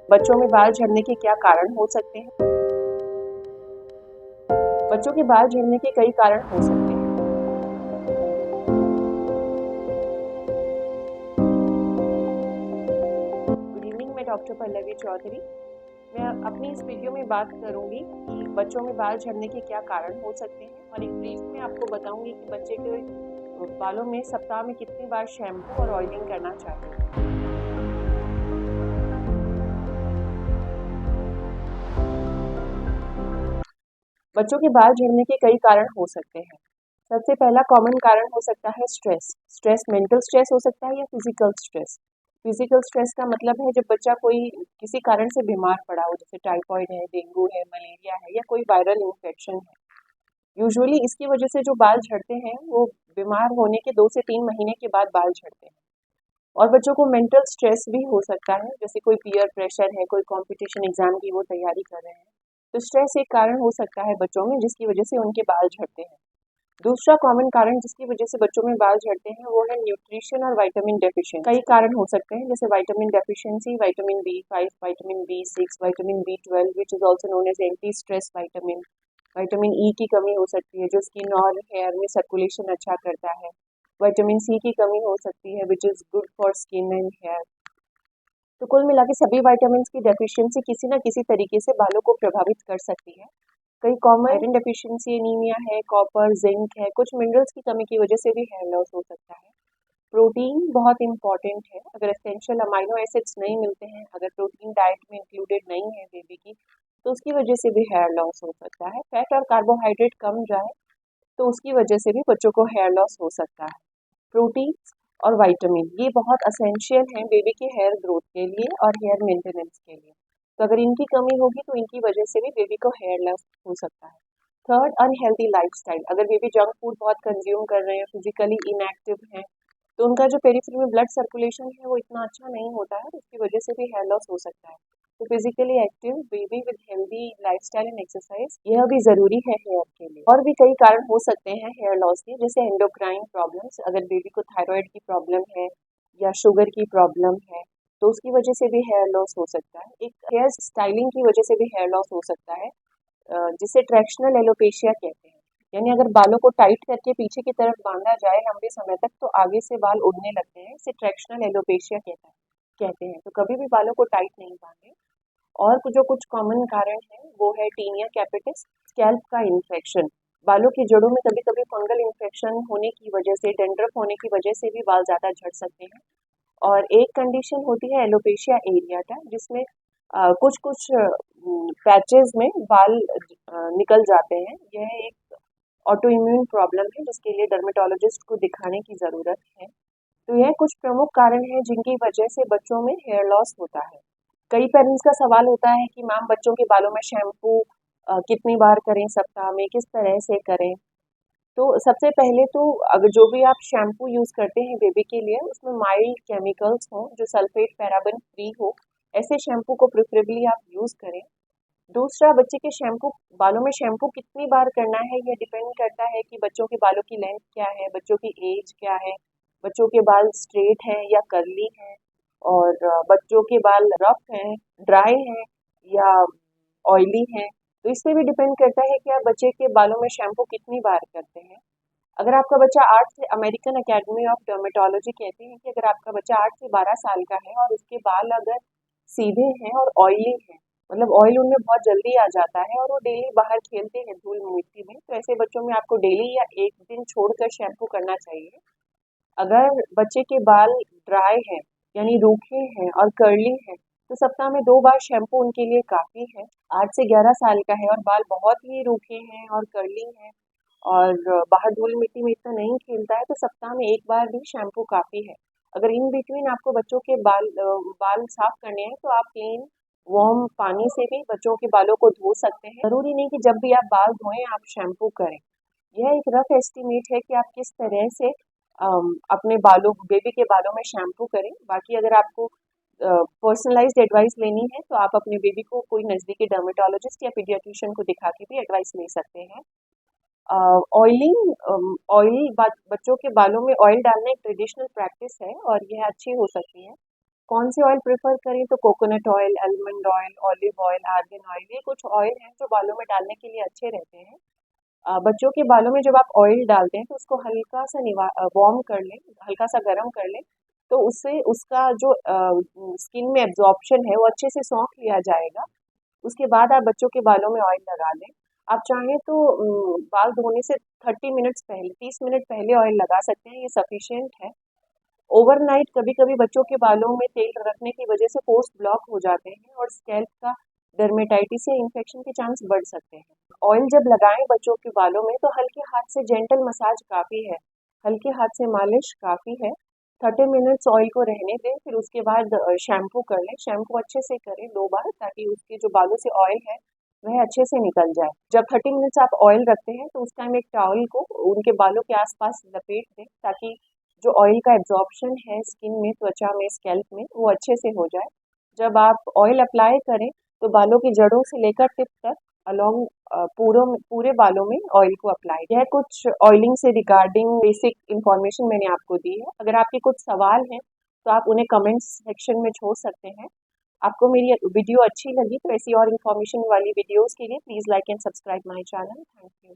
बच्चों में बाल झड़ने के क्या कारण हो सकते हैं? बच्चों के बाल झड़ने के कई कारण हो सकते हैं। गुड इवनिंग, मैं डॉक्टर पल्लवी चौधरी। मैं अपनी इस वीडियो में बात करूंगी कि बच्चों में बाल झड़ने के क्या कारण हो सकते हैं और एक ब्रीफ में आपको बताऊंगी कि बच्चे के बालों में सप्ताह में कितनी बार शैम्पू और ऑयलिंग करना चाहिए। बच्चों के बाल झड़ने के कई कारण हो सकते हैं। सबसे पहला कॉमन कारण हो सकता है स्ट्रेस मेंटल स्ट्रेस हो सकता है या फिजिकल स्ट्रेस। फिजिकल स्ट्रेस का मतलब है जब बच्चा कोई किसी कारण से बीमार पड़ा हो, जैसे टाइफाइड है, डेंगू है, मलेरिया है या कोई वायरल इन्फेक्शन है। यूजुअली इसकी वजह से जो बाल झड़ते हैं वो बीमार होने के 2 से 3 महीने के बाद बाल झड़ते हैं। और बच्चों को मेंटल स्ट्रेस भी हो सकता है, जैसे कोई पीयर प्रेशर है, कोई कंपटीशन एग्जाम की वो तैयारी कर रहे हैं, तो स्ट्रेस एक कारण हो सकता है बच्चों में जिसकी वजह से उनके बाल झड़ते हैं। दूसरा कॉमन कारण जिसकी वजह से बच्चों में बाल झड़ते हैं वो है न्यूट्रिशन और विटामिन डेफिशिएंसी। कई कारण हो सकते हैं, जैसे vitamin deficiency, vitamin B 5, vitamin B 6, vitamin B 12 which is also known as anti stress vitamin. Vitamin E की कमी हो सकती है जो स्किन और हेयर में सर्कुलेशन अच्छा करता है। विटामिन सी की कमी हो सकती है which is good for skin and hair. तो कुल मिला के सभी विटामिन की डेफिशिएंसी किसी न किसी तरीके से बालों को प्रभावित कर सकती है। कई कॉमन आयरन डेफिशिएंसी एनीमिया है, कॉपर, जिंक है, कुछ मिनरल्स की कमी की वजह से भी हेयर लॉस हो सकता है। प्रोटीन बहुत इंपॉर्टेंट है। अगर एसेंशियल अमाइनो एसिड्स नहीं मिलते हैं, अगर प्रोटीन डाइट में इंक्लूडेड नहीं है बेबी की, तो उसकी वजह से भी हेयर लॉस हो सकता है। फैट और कार्बोहाइड्रेट कम जाए तो उसकी वजह से भी बच्चों को हेयर लॉस हो सकता है। प्रोटीन और विटामिन ये बहुत असेंशियल हैं बेबी के हेयर ग्रोथ के लिए और हेयर मेंटेनेंस के लिए। तो अगर इनकी कमी होगी तो इनकी वजह से भी बेबी को हेयर लॉस हो सकता है। Third, unhealthy lifestyle. अगर बेबी जंक फूड बहुत कंज्यूम कर रहे हैं, फिजिकली इनएक्टिव हैं, तो उनका जो पेरिफेरी में ब्लड सर्कुलेशन है वो इतना अच्छा नहीं होता है, तो उसकी वजह से भी हेयर लॉस हो सकता है। तो physically active baby with healthy lifestyle and exercise यह भी जरूरी है हेयर के लिए। और भी कई कारण हो सकते हैं हेयर लॉस के, जैसे एंडोक्राइन प्रॉब्लम्स। अगर बेबी को थायराइड की प्रॉब्लम है या शुगर की प्रॉब्लम है तो उसकी वजह से भी हेयर लॉस हो सकता है। एक हेयर स्टाइलिंग की वजह से भी हेयर लॉस हो सकता है, जिसे ट्रैक्शनल एलोपेशिया कहते हैं। यानी अगर बालों को टाइट करके पीछे की तरफ बांधा जाए लंबे समय तक तो आगे से बाल उड़ने लगते हैं, इसे ट्रैक्शनल एलोपेशिया कहते हैं। तो कभी भी बालों को टाइट नहीं बांधे। और जो कुछ कॉमन कारण है वो है टीनिया कैपिटिस, स्कैल्प का इन्फेक्शन। बालों की जड़ों में कभी कभी फंगल इन्फेक्शन होने की वजह से, डेंड्रफ होने की वजह से भी बाल ज़्यादा झड़ सकते हैं। और एक कंडीशन होती है एलोपेशिया एरियाटा, जिसमें कुछ कुछ पैचेस में बाल निकल जाते हैं। यह एक ऑटो इम्यून प्रॉब्लम है जिसके लिए डर्मेटोलॉजिस्ट को दिखाने की ज़रूरत है। तो यह कुछ प्रमुख कारण हैं जिनकी वजह से बच्चों में हेयर लॉस होता है। कई पेरेंट्स का सवाल होता है कि मैम बच्चों के बालों में शैम्पू कितनी बार करें सप्ताह में, किस तरह से करें। तो सबसे पहले तो अगर जो भी आप शैम्पू यूज़ करते हैं बेबी के लिए उसमें माइल्ड केमिकल्स हों, जो सल्फेट पैराबन फ्री हो, ऐसे शैम्पू को प्रेफरेबली आप यूज़ करें। दूसरा, बच्चे के शैम्पू बालों में शैम्पू कितनी बार करना है यह डिपेंड करता है कि बच्चों के बालों की लेंथ क्या है, बच्चों की एज क्या है, बच्चों के बाल स्ट्रेट हैं या कर्ली हैं, और बच्चों के बाल रफ हैं, ड्राई हैं या ऑयली हैं। तो इससे भी डिपेंड करता है कि आप बच्चे के बालों में शैम्पू कितनी बार करते हैं। अगर आपका बच्चा 8 से अमेरिकन अकेडमी ऑफ डर्मेटोलॉजी कहती है कि अगर आपका बच्चा 8 से 12 साल का है और उसके बाल अगर सीधे हैं और ऑयली हैं, मतलब ऑयल उनमें बहुत जल्दी आ जाता है और वो डेली बाहर खेलते हैं धूल मिट्टी में, तो ऐसे बच्चों में आपको डेली या एक दिन छोड़कर शैम्पू करना चाहिए। अगर बच्चे के बाल ड्राई हैं यानी रूखे हैं और कर्ली हैं तो सप्ताह में 2 बार शैम्पू उनके लिए काफ़ी है। 8 से 11 साल का है और बाल बहुत ही रूखे हैं और कर्ली हैं और बाहर धूल मिट्टी में इतना नहीं खेलता है तो सप्ताह में 1 बार भी शैम्पू काफ़ी है। अगर इन बिटवीन आपको बच्चों के बाल साफ करने हैं तो आप प्लेन वार्म पानी से भी बच्चों के बालों को धो सकते हैं। ज़रूरी नहीं कि जब भी आप बाल धोएं आप शैम्पू करें। यह एक रफ एस्टिमेट है कि आप किस तरह से अपने बालों बेबी के बालों में शैम्पू करें। बाकी अगर आपको पर्सनलाइज्ड एडवाइस लेनी है तो आप अपने बेबी को कोई नज़दीकी डर्मेटोलॉजिस्ट या पीडियाट्रिशियन को दिखा के भी एडवाइस ले सकते हैं। ऑयल बच्चों के बालों में ऑयल डालना एक ट्रेडिशनल प्रैक्टिस है और यह अच्छी हो सकती है। कौन से ऑयल प्रेफर करें तो coconut oil, almond oil, olive oil, argan oil, ये कुछ ऑयल हैं जो बालों में डालने के लिए अच्छे रहते हैं। बच्चों के बालों में जब आप ऑयल डालते हैं तो उसको हल्का सा वार्म कर लें, हल्का सा गर्म कर लें, तो उससे उसका जो स्किन में एब्जॉर्प्शन है वो अच्छे से सोख लिया जाएगा। उसके बाद आप बच्चों के बालों में ऑयल लगा लें। आप चाहें तो बाल धोने से 30 मिनट्स पहले, 30 मिनट पहले ऑयल लगा सकते हैं, ये सफिशिएंट है। ओवरनाइट कभी-कभी बच्चों के बालों में तेल रखने की वजह से पोर्स ब्लॉक हो जाते हैं और स्कैल्प का डर्मेटाइटिस या इन्फेक्शन के चांस बढ़ सकते हैं। ऑयल जब लगाएं बच्चों के बालों में तो हल्के हाथ से जेंटल मसाज काफ़ी है, हल्के हाथ से मालिश काफ़ी है। 30 मिनट्स ऑयल को रहने दें, फिर उसके बाद शैम्पू कर लें। शैम्पू अच्छे से करें 2 बार, ताकि उसके जो बालों से ऑयल है वह अच्छे से निकल जाए। जब 30 मिनट्स आप ऑयल रखते हैं तो उस टाइम एक टॉवल को उनके बालों के आसपास लपेट दें, ताकि जो ऑयल का एब्जॉर्प्शन है स्किन में, त्वचा में, स्कैल्प में, वो अच्छे से हो जाए। जब आप ऑयल अप्लाई करें तो बालों की जड़ों से लेकर टिप तक अलोंग पूरे बालों में ऑयल को अप्लाई। यह कुछ ऑयलिंग से रिगार्डिंग बेसिक इंफॉर्मेशन मैंने आपको दी है। अगर आपके कुछ सवाल हैं तो आप उन्हें कमेंट्स सेक्शन में छोड़ सकते हैं। आपको मेरी वीडियो अच्छी लगी तो ऐसी और इन्फॉर्मेशन वाली वीडियोस के लिए please like and subscribe my channel. Thank you.